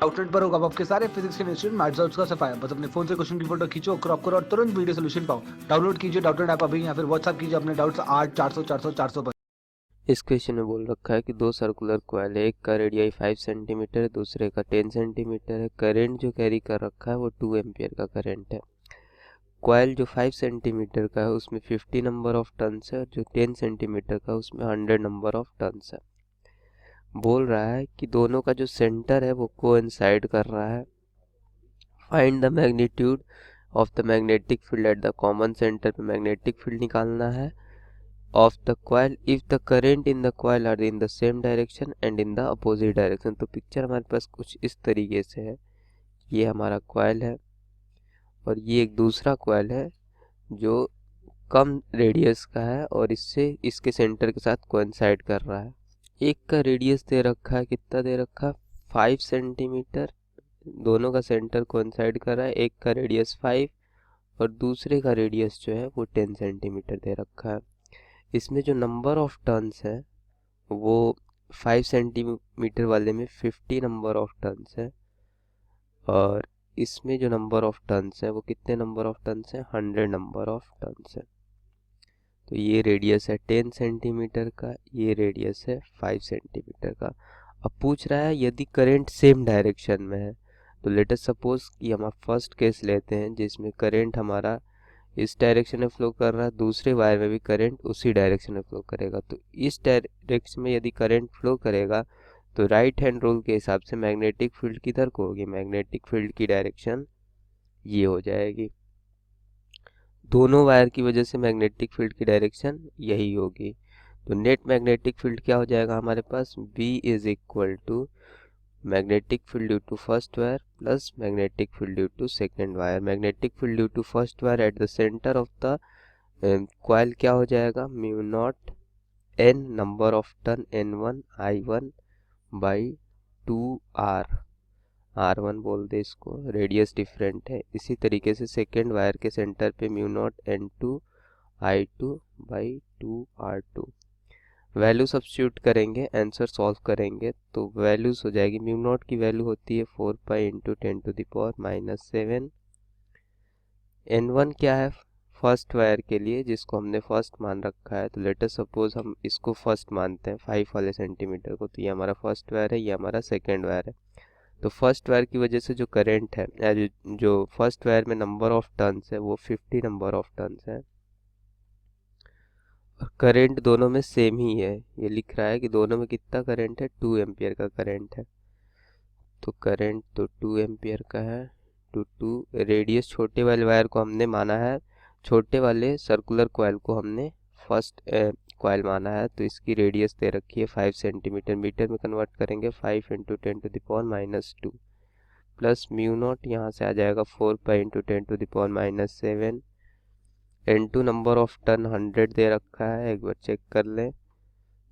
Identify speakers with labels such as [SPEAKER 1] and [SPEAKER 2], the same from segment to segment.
[SPEAKER 1] Outlet पर होगा आपके सारे फिजिक्स के इंस्टीट्यूट मैथ्स का सफाया। बस अपने फोन से क्वेश्चन की फोटो खींचो, क्रॉप करो और तुरंत वीडियो सोल्यूशन पाओ। डाउनलोड कीजिए डाउटनेट ऐप अभी या फिर व्हाट्सएप कीजिए अपने डाउट्स 8 400 400 400 पर।
[SPEAKER 2] इस क्वेश्चन में बोल रखा है कि दो सर्कुलर कॉइल है, एक का रेडियाई 5 सेंटीमीटर है, दूसरे का 10 सेंटीमीटर है। करंट जो कैरी कर रखा है वो 2 एम्पियर का करंट है। कॉइल जो 5 सेंटीमीटर का है उसमें 50 नंबर ऑफ टर्न्स है और जो 10 सेंटीमीटर का उसमें 100 नंबर ऑफ टर्न्स है। बोल रहा है कि दोनों का जो सेंटर है वो कोइंसाइड कर रहा है। Find the magnitude of the magnetic field at the common centre पे मैग्नेटिक फील्ड निकालना है of the coil if the current in the coil are in the same direction and in the opposite direction। तो picture हमारे पास कुछ इस तरीके से है। ये हमारा कॉइल है और ये एक दूसरा कॉइल है जो कम रेडियस का है और इससे इसके सेंटर के साथ कोइंसाइड कर रहा है। एक का रेडियस दे रखा है, कितना दे रखा है 5 सेंटीमीटर। दोनों का सेंटर कोइंसाइड कर रहा है। एक का रेडियस 5 और दूसरे का रेडियस जो है वो 10 सेंटीमीटर दे रखा है। इसमें जो नंबर ऑफ टर्न्स है वो 5 सेंटीमीटर वाले में 50 नंबर ऑफ टर्न्स है और इसमें जो नंबर ऑफ टर्न्स है वो कितने नंबर ऑफ टर्न्स है 100 नंबर ऑफ टर्न्स है। तो ये रेडियस है 10 सेंटीमीटर का, ये रेडियस है 5 सेंटीमीटर का। अब पूछ रहा है यदि करंट सेम डायरेक्शन में है। तो लेट अस सपोज कि हम फर्स्ट केस लेते हैं जिसमें करंट हमारा इस डायरेक्शन में फ्लो कर रहा है, दूसरे वायर में भी करंट उसी डायरेक्शन में फ्लो करेगा। तो इस डायरेक्शन में यदि करंट फ्लो करेगा तो राइट हैंड रूल के हिसाब से मैग्नेटिक फील्ड किधर को होगी, मैग्नेटिक फील्ड की डायरेक्शन ये हो जाएगी। दोनों वायर की वजह से मैग्नेटिक फील्ड की डायरेक्शन यही होगी। तो नेट मैग्नेटिक फील्ड क्या हो जाएगा हमारे पास, B is equal to magnetic field due to first wire plus magnetic field due to second wire. Magnetic field due to first wire at the centre of the coil क्या हो जाएगा, mu nought n number of turn n1 I1 by 2r। r1 बोल दे इसको, radius different है। इसी तरीके से second wire के सेंटर पे mu naught n2 I2 by 2r2। Value substitute करेंगे, आंसर सॉल्व करेंगे तो वैल्यूज हो जाएगी। म्यू नॉट की वैल्यू होती है 4 पाई इंटू 10⁻⁻7। n1 क्या है फर्स्ट वायर के लिए जिसको हमने फर्स्ट मान रखा है। तो लेट अस सपोज हम इसको फर्स्ट मानते हैं 5 वाले सेंटीमीटर को। तो ये हमारा फर्स्ट वायर है, ये हमारा सेकेंड वायर है। तो फर्स्ट वायर की वजह से जो करंट है जो फर्स्ट वायर में नंबर ऑफ टर्न्स है वो 50 नंबर ऑफ टर्न्स है और करंट दोनों में सेम ही है। ये लिख रहा है कि दोनों में कितना करंट है, 2 एम्पियर का करंट है। तो करंट तो 2 एम्पियर का है। टू रेडियस छोटे वाले वायर को हमने माना है, छोटे वाले सर्कुलर कॉइल को हमने फर्स्ट कॉइल माना है। तो इसकी रेडियस दे रखी है 5 सेंटीमीटर। मीटर में कन्वर्ट करेंगे 5 इंटू 10⁻⁻2 प्लस म्यू नॉट यहाँ से आ जाएगा 4 pi into 10⁻⁻7। n2 number of turn 100 दे रखा है, एक बार चेक कर लें।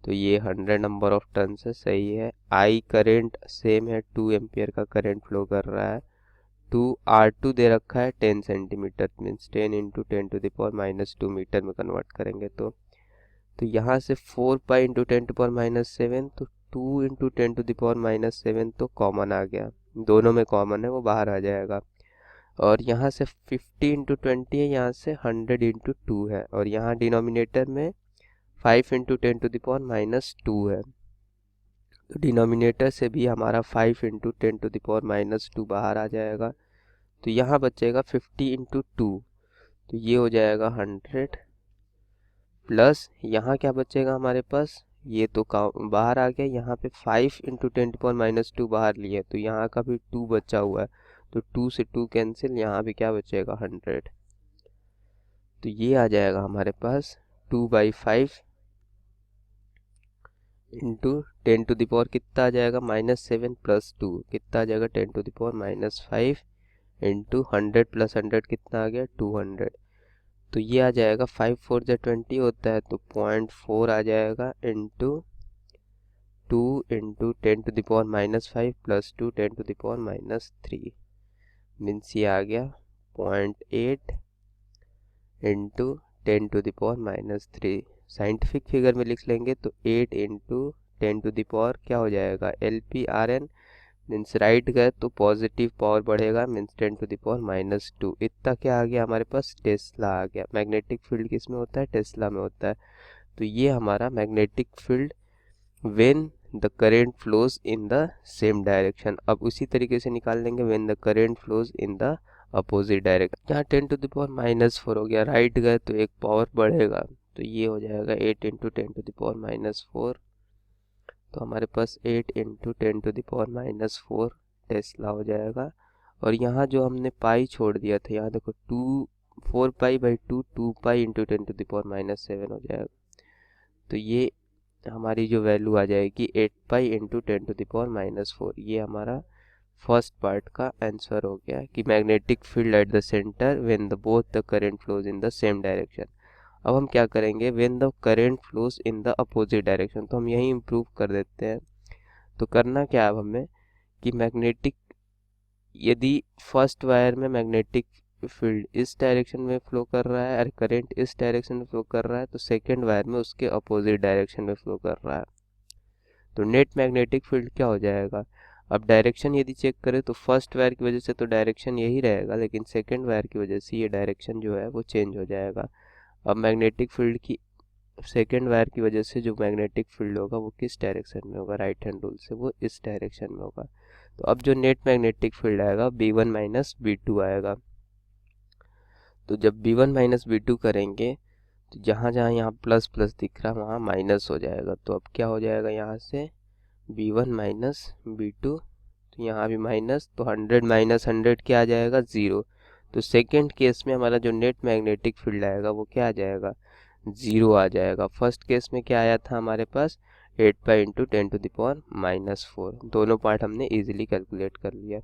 [SPEAKER 2] तो ये 100 नंबर ऑफ टर्न से सही है। I करंट सेम है, 2 एम्पियर का करंट फ्लो कर रहा है। 2r2 दे रखा है 10 सेंटीमीटर, मीन्स 10 इंटू 10⁻⁻2 मीटर में कन्वर्ट करेंगे तो यहाँ से 4 पाई इंटू 10⁻⁻7 तो 2 इंटू 10⁻⁻7 तो कॉमन आ गया, दोनों में कॉमन है वो बाहर आ जाएगा। और यहाँ से 50 इंटू 20 है, यहाँ से 100 इंटू 2 है और यहाँ डिनोमिनेटर में 5 इंटू 10⁻⁻2 है। तो डिनोमिनेटर से भी हमारा 5 इंटू 10⁻2 बाहर आ जाएगा। तो यहाँ बचेगा 50 इंटू 2, तो ये हो जाएगा 100 प्लस यहाँ क्या बचेगा हमारे पास, ये तो बाहर आ गया। यहाँ पे 5 इंटू 10⁻2 बाहर लिए तो यहाँ का भी 2 बचा हुआ है। तो 2 से 2 कैंसिल, यहाँ भी क्या बचेगा 100। तो ये आ जाएगा हमारे पास 2/5 इंटू 10⁻, कितना आ जाएगा -7 प्लस 2 कितना आ जाएगा 10⁻⁻5 इंटू 100 प्लस 100 कितना आ गया 200। तो ये आ जाएगा 5 4 जा 20 होता है तो 0.4 आ जाएगा इंटू 2 इंटू 10⁻5 प्लस 2 10⁻3 मीन्स ये आ गया 0.8 इंटू 10⁻3। साइंटिफिक फिगर में लिख लेंगे तो 8 इंटू 10 क्या हो जाएगा LPRN मीन्स राइट गए तो पॉजिटिव पावर बढ़ेगा, मीन्स 10⁻²। इतना क्या आ गया हमारे पास, टेस्ला आ गया। मैग्नेटिक फील्ड किस में होता है, टेस्ला में होता है। तो ये हमारा magnetic field when the current flows in the same direction. अब उसी तरीके से निकाल लेंगे when the current flows in the opposite direction. यहाँ 10⁻⁻4 हो गया, राइट गए तो एक पावर बढ़ेगा, तो ये हो जाएगा 8 × 10⁻⁻4। तो हमारे पास 8 × 10⁻⁻4 टेस्ला हो जाएगा। और यहाँ जो हमने पाई छोड़ दिया था, यहाँ देखो 4π/2 2π × 10⁻⁻7 हो जाएगा। तो ये हमारी जो वैल्यू आ जाएगी 8π × 10⁻⁻4। ये हमारा फर्स्ट पार्ट का आंसर हो गया कि magnetic field at the centre when the both the current flows in the same direction. अब हम क्या करेंगे, when the current flows in the opposite direction, तो हम यही इम्प्रूव कर देते हैं। तो करना क्या है अब हमें कि मैग्नेटिक, यदि फर्स्ट वायर में मैग्नेटिक फील्ड इस डायरेक्शन में फ्लो कर रहा है और करंट इस डायरेक्शन में फ्लो कर रहा है, तो सेकेंड वायर में उसके अपोजिट डायरेक्शन में फ्लो कर रहा है। तो नेट मैग्नेटिक फील्ड क्या हो जाएगा, अब डायरेक्शन यदि चेक करें तो फर्स्ट वायर की वजह से तो डायरेक्शन यही रहेगा, लेकिन सेकेंड वायर की वजह से ये डायरेक्शन जो है वो चेंज हो जाएगा। अब मैग्नेटिक फील्ड की सेकेंड वायर की वजह से जो मैग्नेटिक फील्ड होगा वो किस डायरेक्शन में होगा, राइट हैंड रूल से वो इस डायरेक्शन में होगा। तो अब जो नेट मैग्नेटिक फील्ड आएगा B1 - B2 आएगा। तो जब B1 - B2 करेंगे तो जहाँ जहाँ यहाँ प्लस प्लस दिख रहा है वहाँ माइनस हो जाएगा। तो अब क्या हो जाएगा, यहाँ से B1 - B2, तो यहाँ भी माइनस, तो 100 - 100 क्या आ जाएगा, 0। तो सेकेंड केस में हमारा जो नेट मैग्नेटिक फील्ड आएगा वो क्या आ जाएगा, 0 आ जाएगा। फर्स्ट केस में क्या आया था हमारे पास, 8π × 10⁻⁻4। दोनों पार्ट हमने इजीली कैलकुलेट कर लिया।